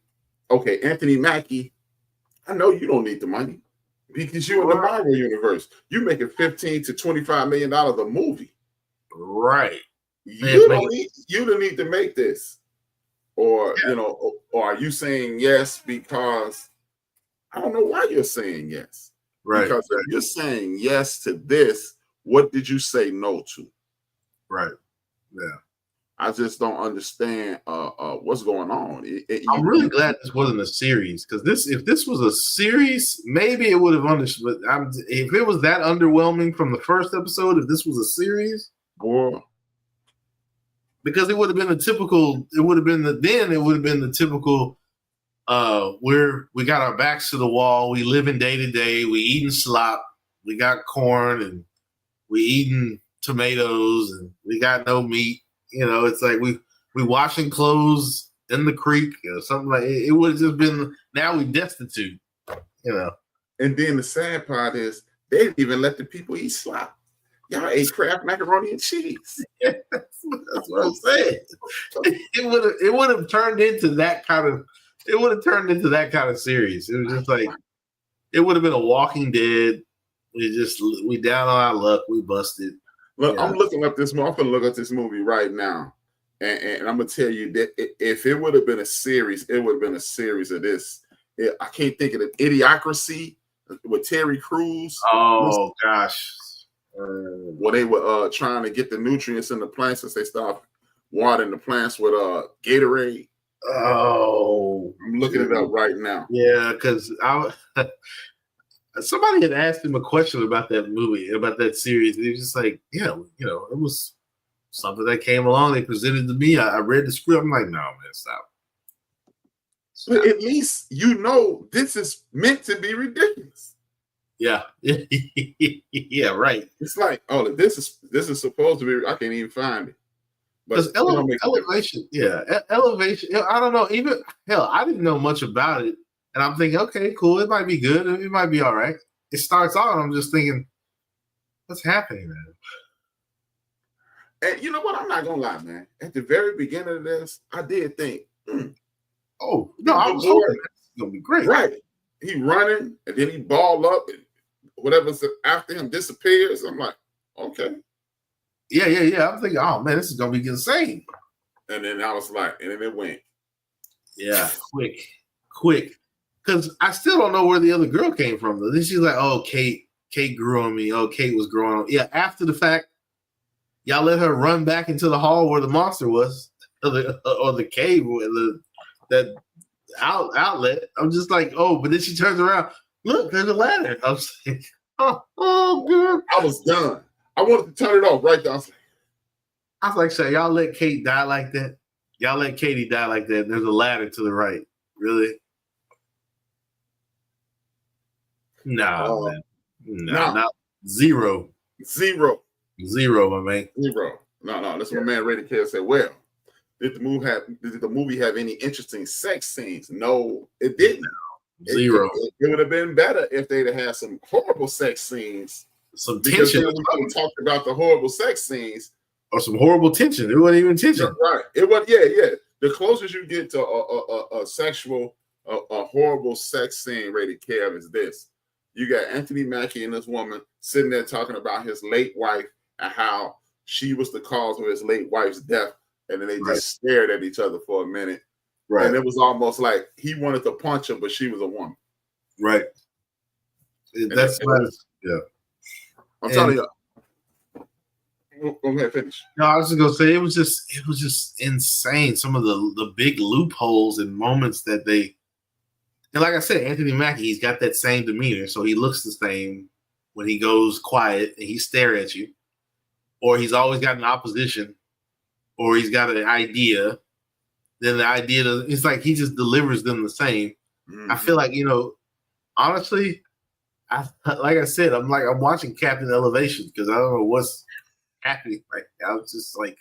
okay, Anthony Mackie, I know you don't need the money because you're in the Marvel universe. You're making $15 to $25 million a movie. Right. You don't need to make this. Or, or are you saying yes because I don't know why you're saying yes. Right. Because if you're saying yes to this, what did you say no to? Right. Yeah. I just don't understand what's going on. I'm really glad this wasn't a series, because if this was a series, maybe it would have understood. If it was that underwhelming from the first episode, if this was a series, because it would have been the typical. It would have been the typical. We got our backs to the wall. We living day to day. We eating slop. We got corn, and we eating tomatoes, and we got no meat. It's like we washing clothes in the creek or something like it. It would have just been, now we destitute, And then the sad part is they didn't even let the people eat slop. Y'all ate Kraft macaroni and cheese. That's what I'm saying. It would have turned into that kind of. It would have turned into that kind of series. It was just like, it would have been a Walking Dead. We down on our luck. We busted. Look, I'm looking up this movie. I'm going to look up this movie right now. And I'm going to tell you that if it would have been a series, it would have been a series of this. I can't think of it. Idiocracy. with Terry Crews. Oh gosh. Where they were trying to get the nutrients in the plants as they start watering the plants with Gatorade. Oh, I'm looking it up right now. Yeah, because somebody had asked him a question about that movie, about that series. And he was just like, yeah, it was something that came along. They presented to me. I read the script. I'm like, no, man, stop. But at least this is meant to be ridiculous. Yeah. Yeah, right. It's like, oh, this is supposed to be. I can't even find it. Because elevation, elevation. I don't know. Even hell, I didn't know much about it, and I'm thinking, okay, cool. It might be good. It might be all right. It starts off, and I'm just thinking, what's happening, man? And you know what? I'm not gonna lie, man. At the very beginning of this, I did think, oh no, I was hoping it's gonna be great. Right? He running, and then he ball up, and whatever's after him disappears. I'm like, okay. Yeah. I'm thinking, oh man, this is gonna be insane. And then I was like, and then it went. Yeah, quick. Because I still don't know where the other girl came from. Though. Then she's like, oh, Kate grew on me. Oh, Kate was growing on. Yeah, after the fact, y'all let her run back into the hall where the monster was, or the cave, or that outlet. I'm just like, oh, but then she turns around. Look, there's a ladder. I was like, oh, good. I was done. I wanted to turn it off right there. I was like, so y'all let Kate die like that? Y'all let Katie die like that? There's a ladder to the right. Really? Nah, man. Not zero, my man. Zero. No. That's what my man Rated Care said. Well, did the movie have any interesting sex scenes? No, it didn't. Zero. It would have been better if they'd have had some horrible sex scenes. Some tension. We talked about the horrible sex scenes. Or some horrible tension. It wasn't even tension. Right. It was, yeah. The closest you get to a sexual, a horrible sex scene Rated Care is this. You got Anthony Mackie and this woman sitting there talking about his late wife and how she was the cause of his late wife's death. And then they just stared at each other for a minute. Right. And it was almost like he wanted to punch her, but she was a woman. Right. That's yeah. I'm telling you. Go ahead, finish. No, I was just gonna say it was just insane. Some of the big loopholes and moments that they, and like I said, Anthony Mackie, he's got that same demeanor, so he looks the same when he goes quiet and he stare at you, or he's always got an opposition, or he's got an idea. Then the idea, it's like he just delivers them the same. Mm-hmm. I feel like honestly, like I said, I'm watching Captain Elevation because I don't know what's happening right now. I'm just like,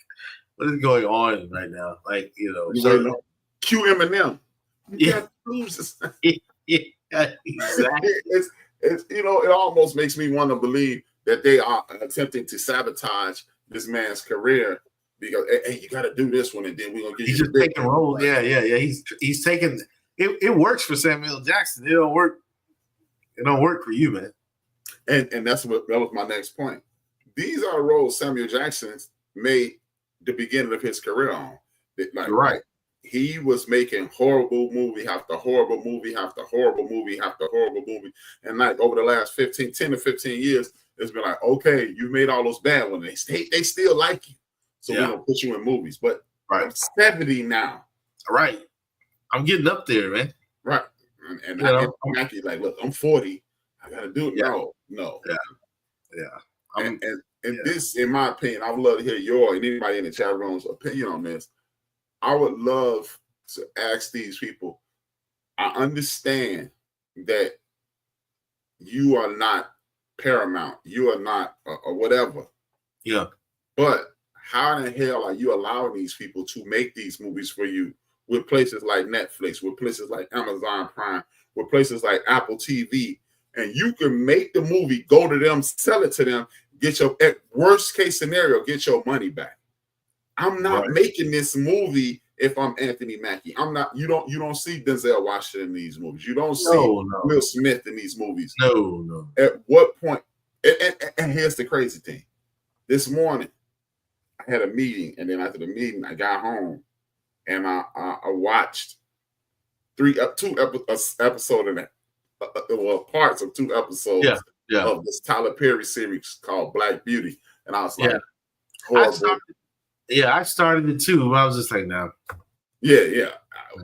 what is going on right now? Like, so, Q Eminem. Yeah, exactly. It's it almost makes me want to believe that they are attempting to sabotage this man's career because hey, you got to do this one, and then we're gonna get. He's just taking roles. Yeah. He's taking. It works for Samuel Jackson. It don't work. It don't work for you, man. And that was my next point. These are roles Samuel Jackson made the beginning of his career on. Right. He was making horrible movie after horrible movie after horrible movie after horrible movie. And like over the last 10 to 15 years, it's been like, okay, you made all those bad ones. They still like you. So we're going to put you in movies. But I'm 70 now. Right. I'm getting up there, man. Right. And I'm actually like, look, I'm 40. I got to do it. Yeah. No. Yeah. And this, in my opinion, I would love to hear your and anybody in the chat room's opinion on this. I would love to ask these people. I understand that you are not Paramount. You are not or whatever. Yeah. But how in the hell are you allowing these people to make these movies for you with places like Netflix, with places like Amazon Prime, with places like Apple TV, and you can make the movie, go to them, sell it to them, get your, at worst case scenario, get your money back. I'm not making this movie if I'm Anthony Mackie. I'm not. You don't see Denzel Washington in these movies. You don't see Will Smith in these movies. No. At what point? And here's the crazy thing. This morning, I had a meeting, and then after the meeting, I got home, and I watched two episodes parts of 2 episodes Yeah. of this Tyler Perry series called Black Beauty, and I was like, Yeah. horrible. I started it too. But I was just like, no. Yeah.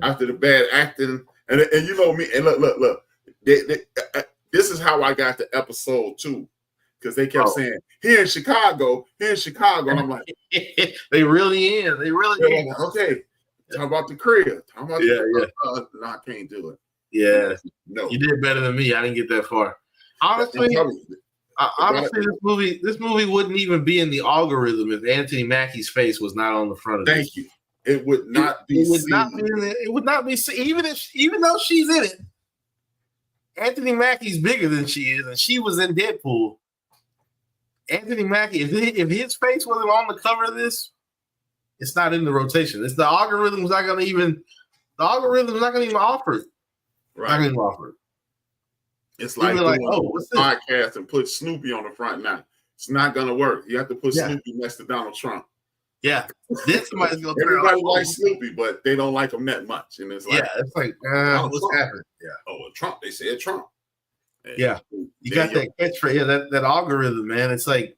After the bad acting, and you know me, and look. This is how I got to episode 2, because they kept saying here in Chicago, and I'm like, they really in. Okay, talk about the crib. Talk about no, I can't do it. Yeah, no, you did better than me. I didn't get that far. Honestly, this movie wouldn't even be in the algorithm if Anthony Mackie's face was not on the front of it. Thank you. It would not be. It would not be in it. It would not be even though she's in it. Anthony Mackie's bigger than she is, and she was in Deadpool. Anthony Mackie, if his face wasn't on the cover of this, it's not in the rotation. It's the algorithm's not going to even offer it. Right. Not going to offer it. It's like what's this podcast and put Snoopy on the front now. It's not going to work. You have to put Snoopy next to Donald Trump. Yeah, then somebody's going to everybody likes Snoopy, but they don't like him that much. And it's like, what's happening? Yeah. Oh, well, Trump. They said Trump. And you got that catchphrase. Yeah, that algorithm, man. It's like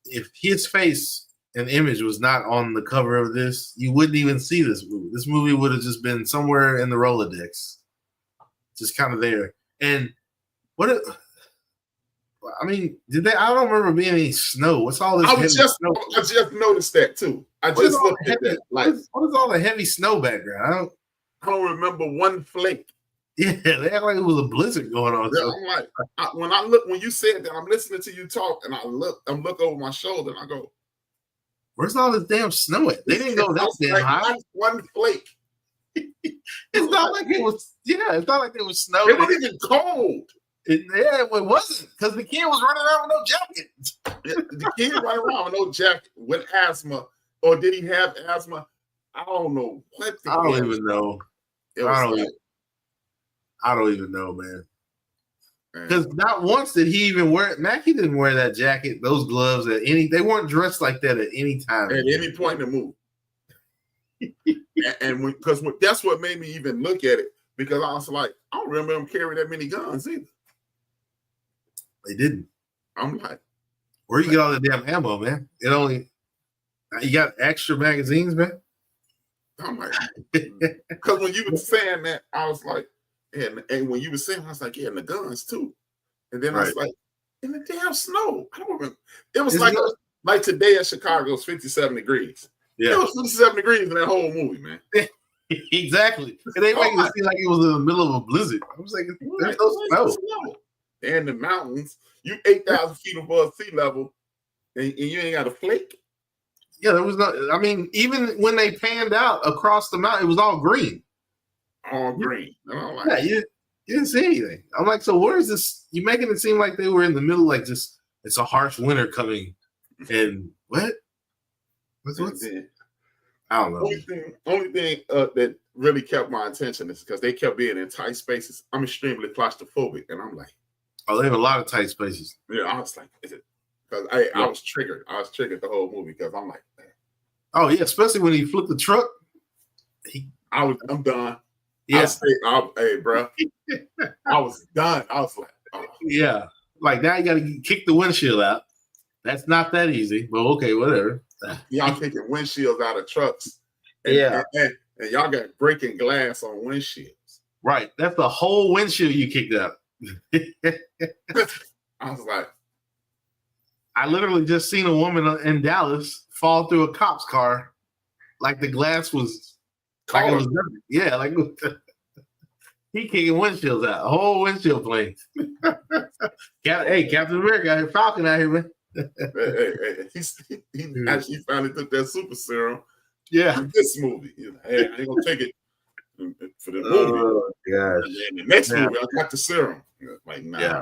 if his face and image was not on the cover of this, you wouldn't even see this movie. This movie would have just been somewhere in the Rolodex, just kind of there. And did they? I don't remember being any snow. What's all this? I just noticed that too. I just looked at that. Like, what is all the heavy snow background? I don't remember one flake. Yeah, they act like it was a blizzard going on. Yeah, I'm like, when you said that, I'm listening to you talk, and I look over my shoulder, and I go, "Where's all this damn snow at?" They didn't go that damn high. One flake. It's not like it was. Yeah, it's not like it was snow. It wasn't even cold. It wasn't, because the kid was running around with no jacket. The kid running around with no jacket with asthma, or did he have asthma? I don't know. I don't even know. I don't even know, man. Because not once did he even wear. Mackie didn't wear that jacket, those gloves at any. They weren't dressed like that at any time. At any point in the movie. and because that's what made me even look at it, because I was like, I don't remember him carrying that many guns either. They didn't. I'm like, where you get all the damn ammo, man? You got extra magazines, man. I'm like, because when you were saying that, I was like, and when you were saying, I was like, yeah, and the guns too. And then I was like, in the damn snow. I don't remember. It was like today in Chicago, it's 57 degrees. Yeah, it was 57 degrees in that whole movie, man. Exactly. And they make it seem like it was in the middle of a blizzard. I was like, there's no snow. And the mountains, you 8,000 feet above sea level, and you ain't got a flake. Yeah, there was no. I mean, even when they panned out across the mountain, it was all green. All green. Like, you didn't see anything. I'm like, so where is this? You're making it seem like they were in the middle, like just it's a harsh winter coming, and what? What's I don't know. Only thing that really kept my attention is because they kept being in tight spaces. I'm extremely claustrophobic, and I'm like, oh, they have a lot of tight spaces. Yeah, I was like, is it? Because I was triggered. I was triggered the whole movie because I'm like, man. Oh yeah, especially when he flipped the truck. I'm done. Yeah. Hey, bro. I was done. I was like, oh. Yeah. Like now you got to kick the windshield out. That's not that easy, but okay, whatever. Y'all kicking windshields out of trucks. And y'all got breaking glass on windshields. Right. That's the whole windshield you kicked out. I was like, I literally just seen a woman in Dallas fall through a cop's car, like the glass was like it was nothing. Yeah, like he kicking windshields out, a whole windshield plane. Hey, Captain America out here, Falcon out here, man. He actually finally took that super serum. Yeah, in this movie. Hey, I ain't gonna take it for the movie. Oh gosh. And then the next movie, I got the serum. Like, nah. Yeah.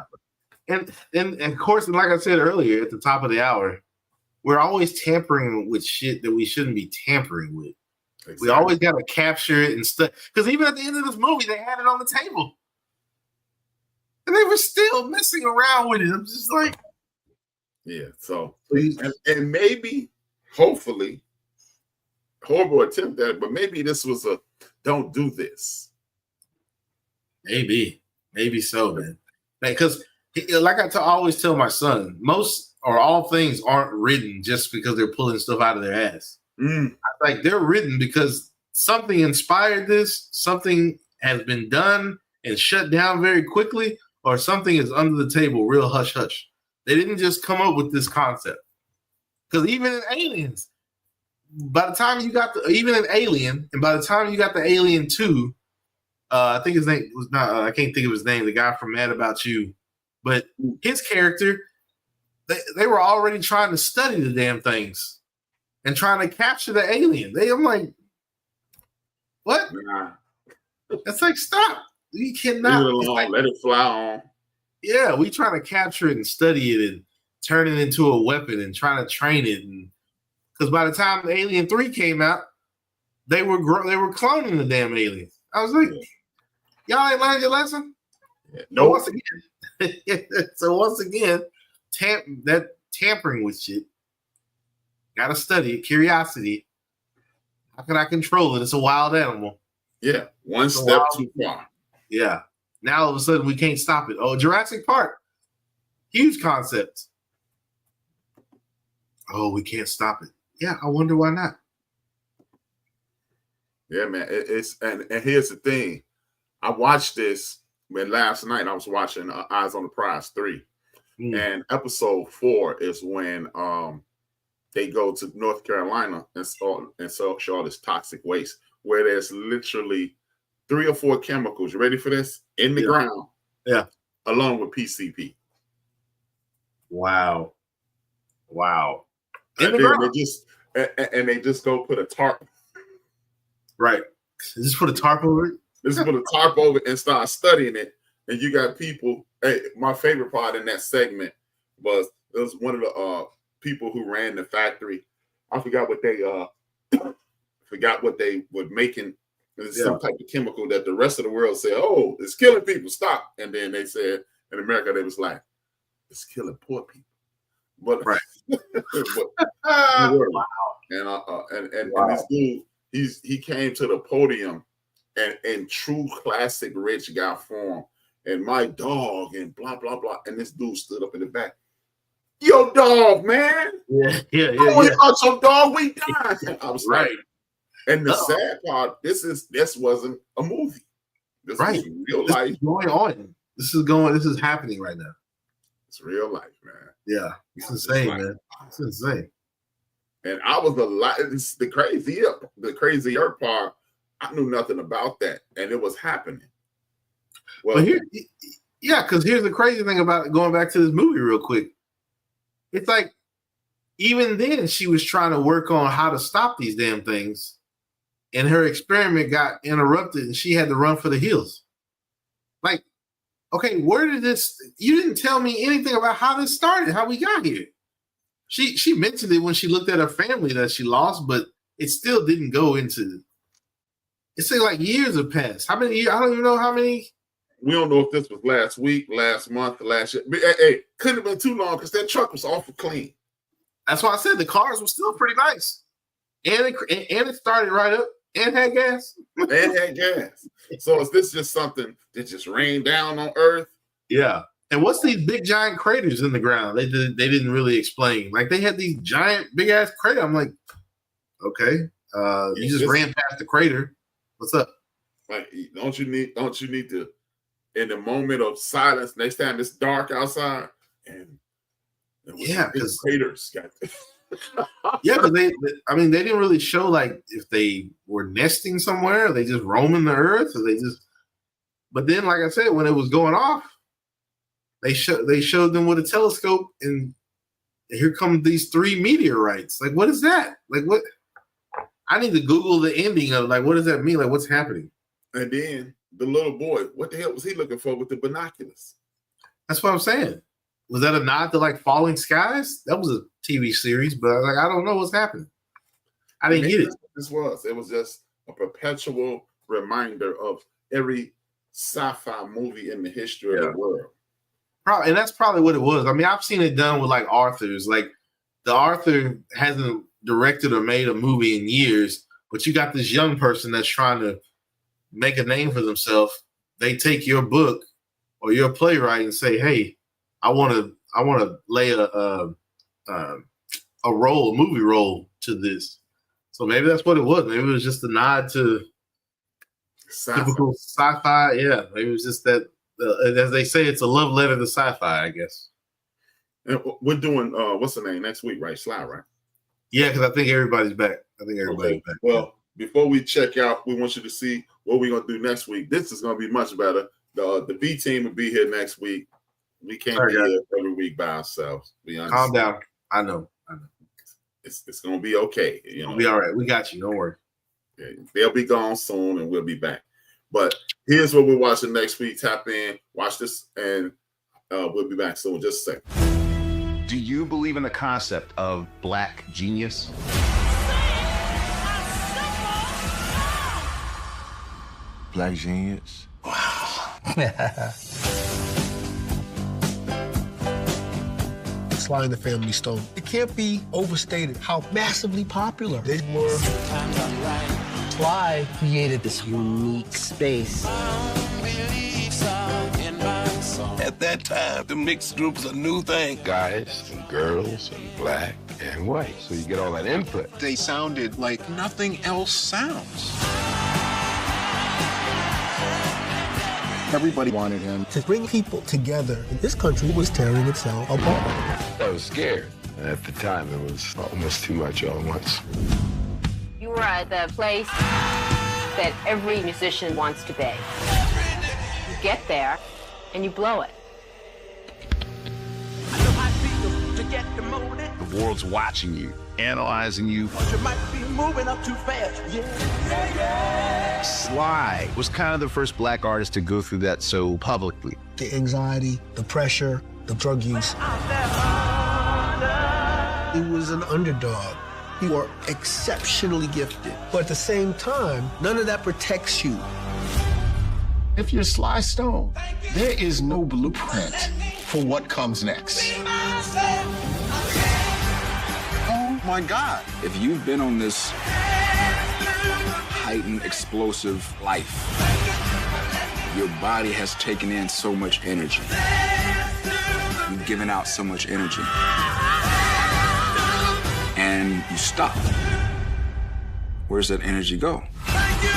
And of course, like I said earlier at the top of the hour, we're always tampering with shit that we shouldn't be tampering with. Exactly. We always got to capture it and stuff. Because even at the end of this movie, they had it on the table. And they were still messing around with it. I'm just like, yeah. So, and maybe, hopefully, horrible attempt at it, but maybe this was a don't do this. Maybe. Maybe so, man. Because like always tell my son, most or all things aren't written just because they're pulling stuff out of their ass. Like they're written because something inspired this, something has been done and shut down very quickly, or something is under the table, real hush hush. They didn't just come up with this concept. Because even in Aliens, by the time you got even in Alien, and by the time you got the Alien 2, I think his name was not, I can't think of his name, the guy from Mad About You, but his character, they were already trying to study the damn things and trying to capture the alien. I'm like, what? Nah. It's like, stop. You cannot. Leave it alone. Let it fly on. Yeah, we trying to capture it and study it and turn it into a weapon and trying to train it. And because by the time the Alien 3 came out, they were cloning the damn aliens. I was like, y'all ain't learned your lesson? Yeah. No. So once again, tampering with shit. Gotta study it. Curiosity. How can I control it? It's a wild animal. Yeah. One step too far. Yeah. Now all of a sudden we can't stop it. Oh, Jurassic Park. Huge concept. Oh, we can't stop it. Yeah, I wonder why not. Yeah, man. And here's the thing. I watched this last night. I was watching Eyes on the Prize 3. And episode 4 is when they go to North Carolina and show all this toxic waste, where there's literally 3 or 4 chemicals. You ready for this? In the ground. Yeah. Along with PCP. Wow. And they just go put a tarp. Right. Just put a tarp over it? Just put a tarp over it and start studying it. And you got people. Hey, my favorite part in that segment was one of the people who ran the factory. I forgot what they were making. It's some type of chemical that the rest of the world said, "Oh, it's killing people. Stop!" And then they said in America they was like, "It's killing poor people." But right. Wow. And this dude, he came to the podium and in true classic rich guy form. And my dog and blah, blah, blah. And this dude stood up in the back. Yo, dog, man. Yeah. About your dog, we died. I was right. Like, and the sad part, this wasn't a movie. This was real life. This is going on. This is happening right now. It's real life, man. Yeah. It's insane, man. It's insane. And I was it's the crazier part. I knew nothing about that. And it was happening. Well, because here's the crazy thing about going back to this movie real quick. It's like, even then she was trying to work on how to stop these damn things, and her experiment got interrupted and she had to run for the hills. Like, okay, where did this? You didn't tell me anything about how this started, how we got here. She mentioned it when she looked at her family that she lost, but it still didn't go into. It seemed like years have passed. How many years? I don't even know how many. We don't know if this was last week, last month, last year. Hey, couldn't have been too long because that truck was awful clean. That's why I said the cars were still pretty nice. And it started right up and had gas. So is this just something that just rained down on Earth? Yeah. And what's these big giant craters in the ground? They didn't really explain. Like they had these giant big ass craters. I'm like, okay. You just ran past the crater. What's up? Like, don't you need to, in the moment of silence, next time it's dark outside, and because craters got because they didn't really show like if they were nesting somewhere, or they just roaming the earth, or they just. But then, like I said, when it was going off, they showed them with a telescope, and here come these 3 meteorites. Like, what is that? Like, what? I need to Google the ending of like, what does that mean? Like, what's happening? And then the little boy, what the hell was he looking for with the binoculars? That's what I'm saying. Was that a nod to like Falling Skies? That was a TV series, but I don't know what's happening. I didn't get it. It was just a perpetual reminder of every sci-fi movie in the history of the world. And that's probably what it was. I mean, I've seen it done with like authors. Like the author hasn't directed or made a movie in years, but you got this young person that's trying to make a name for themselves. They take your book or you're a playwright and say, hey, I want to lay a movie role to this. So maybe that's what it was. Maybe it was just a nod to typical sci-fi. Yeah, maybe it was just that, as they say, it's a love letter to sci-fi, I guess. And we're doing what's the name next week, right? Sly, right? Yeah, because I think everybody's back. Back. Well, before we check out, we want you to see what we're gonna do next week. This is gonna be much better. The B team will be here next week. We can't be here every week by ourselves. Calm down. I know. It's gonna be okay. It'll be all right. We got you. Don't worry. Okay. They'll be gone soon, and we'll be back. But here's what we're watching next week. Tap in, watch this, and we'll be back soon. Just a second. Do you believe in the concept of black genius? Black genius? Wow. Sly and the Family Stone. It can't be overstated how massively popular they were. Sly created this unique space. At that time, the mixed group was a new thing. Guys and girls and black and white. So you get all that input. They sounded like nothing else sounds. Everybody wanted him to bring people together. And this country was tearing itself apart. I was scared. At the time, it was almost too much all at once. You were at the place that every musician wants to be. You get there, and you blow it. The world's watching you, analyzing you. But you might be moving up too fast. Yeah. Sly was kind of the first black artist to go through that so publicly. The anxiety, the pressure, the drug use. He was an underdog. You are exceptionally gifted. But at the same time, none of that protects you. If you're Sly Stone, there is no blueprint for what comes next. Oh my God. If you've been on this heightened, explosive life, your body has taken in so much energy. You've given out so much energy. And you stop. Where's that energy go? Thank you.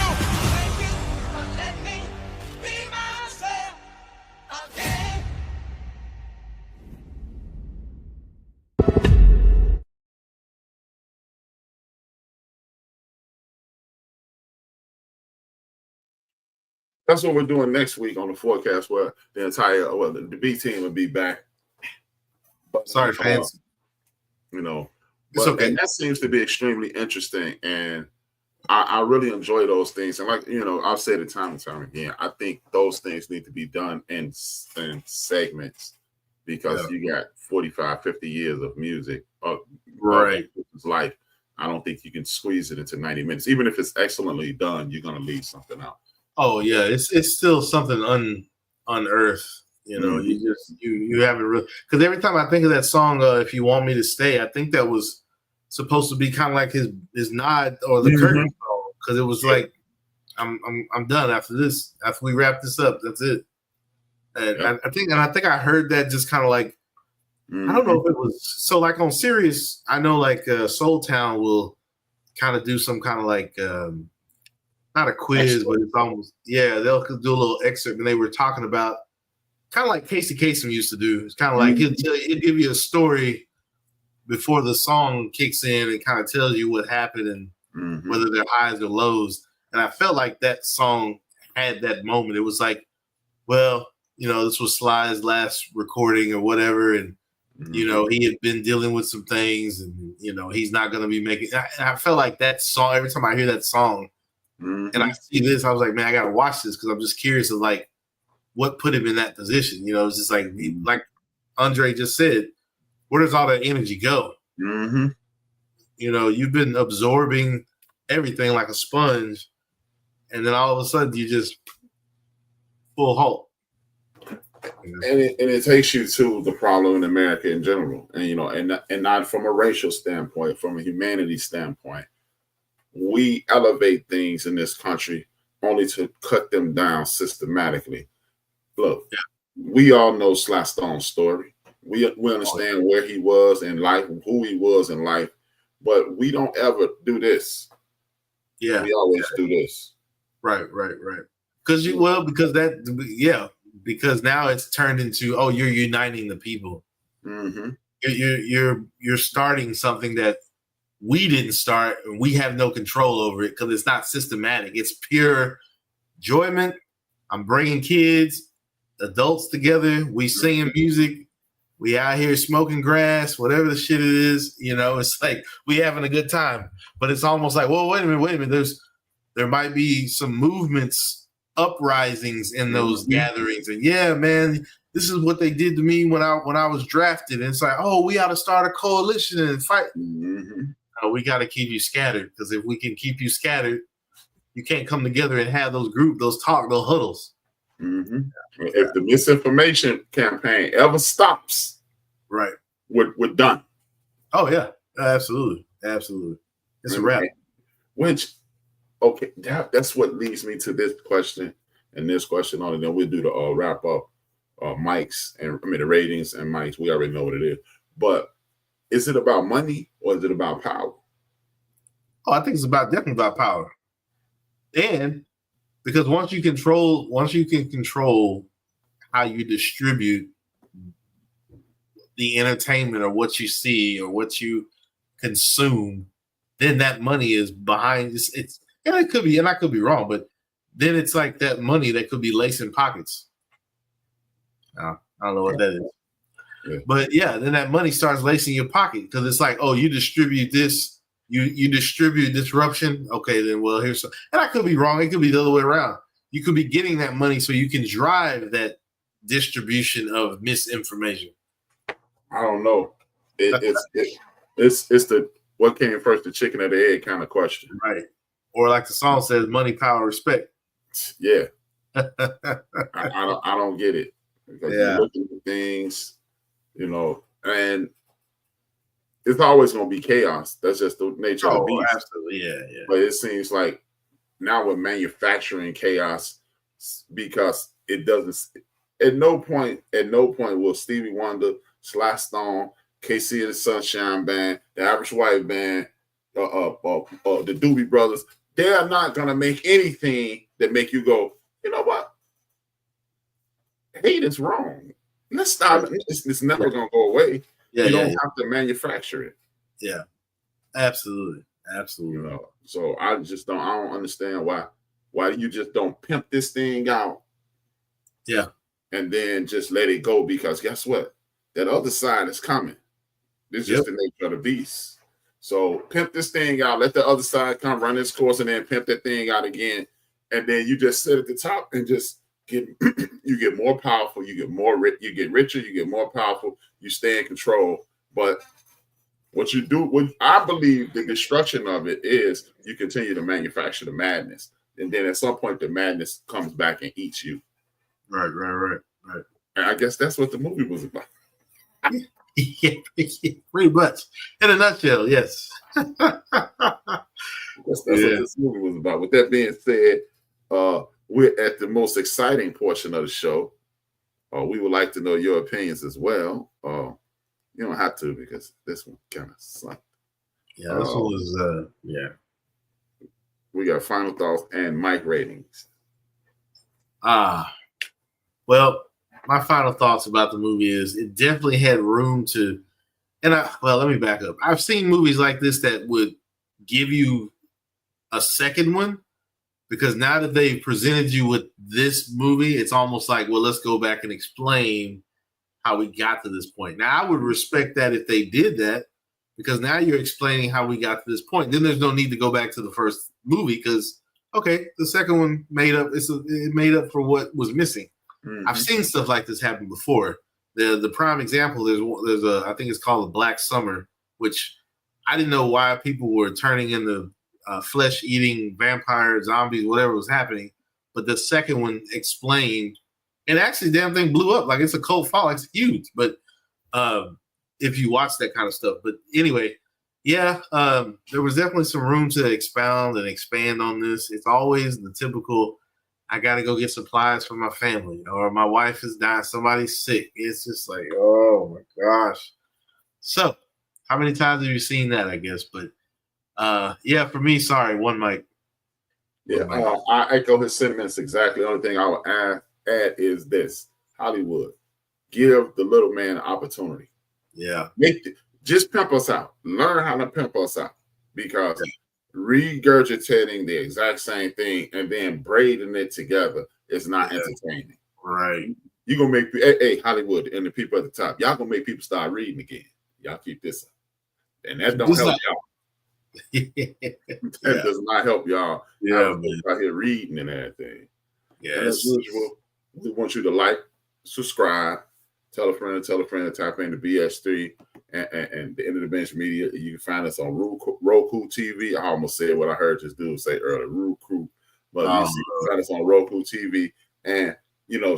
That's what we're doing next week on the Fourcast, where the B team will be back. But sorry, fans. It's okay. And that seems to be extremely interesting, and I really enjoy those things. And I've said it time and time again. I think those things need to be done in segments, because you got 45, 50 years of music, right? Life. I don't think you can squeeze it into 90 minutes. Even if it's excellently done, you're going to leave something out. Oh yeah, it's still something unearthed. Mm-hmm. You haven't really, because every time I think of that song, "If You Want Me to Stay," I think that was supposed to be kind of like his nod or the curtain song, because it was like, I'm done after this. After we wrap this up, that's it. And I think I heard that just kind of like, I don't know if it was so like on Sirius. I know like Soul Town will kind of do some kind of like. Not a quiz, but it's almost, they'll do a little excerpt, and they were talking about kind of like Casey Kasem used to do. It's kind of like he'll give you a story before the song kicks in and kind of tells you what happened and whether they're highs or lows. And I felt like that song had that moment. It was like, well, this was Sly's last recording or whatever, and he had been dealing with some things, and he's not going to be making. I felt like that song. Every time I hear that song. And I see this, I was like, man, I gotta watch this, because I'm just curious of like what put him in that position. It's just like Andre just said, where does all that energy go? Mm-hmm. You've been absorbing everything like a sponge, and then all of a sudden you just full halt. And it takes you to the problem in America in general, and not from a racial standpoint, from a humanity standpoint. We elevate things in this country only to cut them down systematically. Look, we all know Sly Stone's story. We understand where he was in life, who he was in life, but we don't ever do this. Yeah, we always do this. Right. Because because now it's turned into, oh, you're uniting the people. Mm-hmm. You're starting something that we didn't start, and we have no control over it because it's not systematic. It's pure enjoyment. I'm bringing kids, adults together. We singing music. We out here smoking grass, whatever the shit it is. It's like we having a good time. But it's almost like, well, wait a minute. There might be some movements, uprisings in those gatherings, and yeah, man, this is what they did to me when I was drafted. And it's like, oh, we ought to start a coalition and fight. We got to keep you scattered, because if we can keep you scattered, you can't come together and have those huddles. Mm-hmm. If the misinformation campaign ever stops, right, we're done. Oh yeah, absolutely. It's a wrap. Which, okay, that's what leads me to this question and this question on it. Then we'll do the wrap up mics and the ratings and mics. We already know what it is, but is it about money or is it about power? Oh, I think it's definitely about power. And because once you can control how you distribute the entertainment or what you see or what you consume, then that money is behind it's and it could be, and I could be wrong, but then it's like that money that could be lacing pockets. I don't know what that is. Yeah. But yeah, then that money starts lacing your pocket, because it's like, oh, you distribute this, you distribute disruption. Okay, then well, here's some, and I could be wrong. It could be the other way around. You could be getting that money so you can drive that distribution of misinformation. I don't know. It's the what came first, the chicken or the egg kind of question, right? Or like the song says, money, power, respect. Yeah, I don't get it, because you look at the things. And it's always going to be chaos. That's just the nature of the beast. Absolutely, yeah. But it seems like now we're manufacturing chaos, because it doesn't. At no point will Stevie Wonder, Sly Stone, KC and the Sunshine Band, the Average White Band, the Doobie Brothers, they are not going to make anything that make you go, you know what? Hate is wrong. Let's stop it. It's never going to go away. You don't have to manufacture it. Yeah, absolutely. So I don't understand why you just don't pimp this thing out. Yeah. And then just let it go, because guess what? That other side is coming. This is just the nature of the beast. So pimp this thing out, let the other side come run its course, and then pimp that thing out again. And then you just sit at the top and just you get more powerful, you get more rich, you get richer, you get more powerful, you stay in control. But what I believe the destruction of it is, you continue to manufacture the madness, and then at some point the madness comes back and eats you. Right. And I guess that's what the movie was about. Yeah, pretty much. In a nutshell, yes. That's what this movie was about. With that being said, we're at the most exciting portion of the show. We would like to know your opinions as well. You don't have to, because this one kind of sucked. Yeah, this one was, We got final thoughts and mic ratings. Well, my final thoughts about the movie is it definitely had room to, let me back up. I've seen movies like this that would give you a second one, because now that they've presented you with this movie, it's almost like, well, let's go back and explain how we got to this point. Now, I would respect that if they did that, because now you're explaining how we got to this point. Then there's no need to go back to the first movie, because, okay, the second one it made up for what was missing. Mm-hmm. I've seen stuff like this happen before. The prime example, there's a, I think it's called a Black Summer, which I didn't know why people were turning into flesh-eating vampire zombies, whatever was happening. But the second one explained, and actually the damn thing blew up. Like, it's a cult follow. It's huge. But if you watch that kind of stuff. But anyway, there was definitely some room to expound and expand on this. It's always the typical, I got to go get supplies for my family, or my wife is dying, somebody's sick. It's just like, oh my gosh. So, how many times have you seen that, I guess? But, yeah, for me, sorry, one mic. Yeah, I echo his sentiments exactly. The only thing I would add is this. Hollywood, give the little man an opportunity. Yeah. Just pimp us out. Learn how to pimp us out. Because regurgitating the exact same thing and then braiding it together is not entertaining. Right. You're going to make, hey, Hollywood and the people at the top, y'all going to make people start reading again. Y'all keep this up. And that don't help y'all. That does not help y'all. Yeah, out here reading and everything. Yeah. And as usual, we want you to like, subscribe, tell a friend, type in the BS3 and the End of the Bench Media. You can find us on Roku TV. I almost said what I heard this dude say earlier, Roku. But you can find us on Roku TV. And,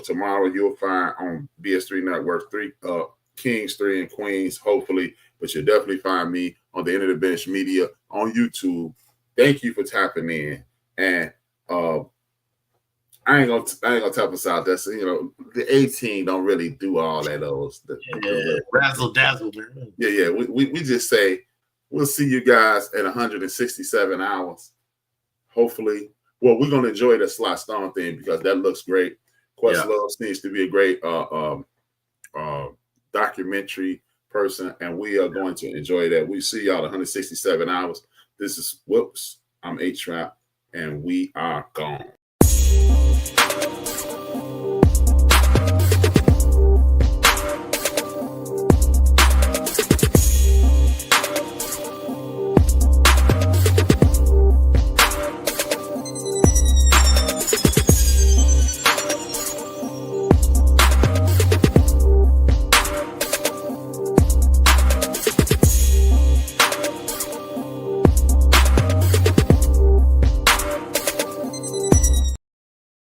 tomorrow you'll find on BS3 Network 3 Kings, 3 and Queens, hopefully. But you'll definitely find me on the End of the Bench Media on YouTube. Thank you for tapping in. And I ain't gonna tap us out. That's the 18 don't really do all that. The razzle dazzle, man. Yeah. We just say we'll see you guys at 167 hours. Hopefully, well, we're gonna enjoy the Sly Stone thing because that looks great. Questlove seems to be a great documentary person, and we are going to enjoy that. We see y'all at 167 hours. This is Wilks. I'm HRap, and we are gone.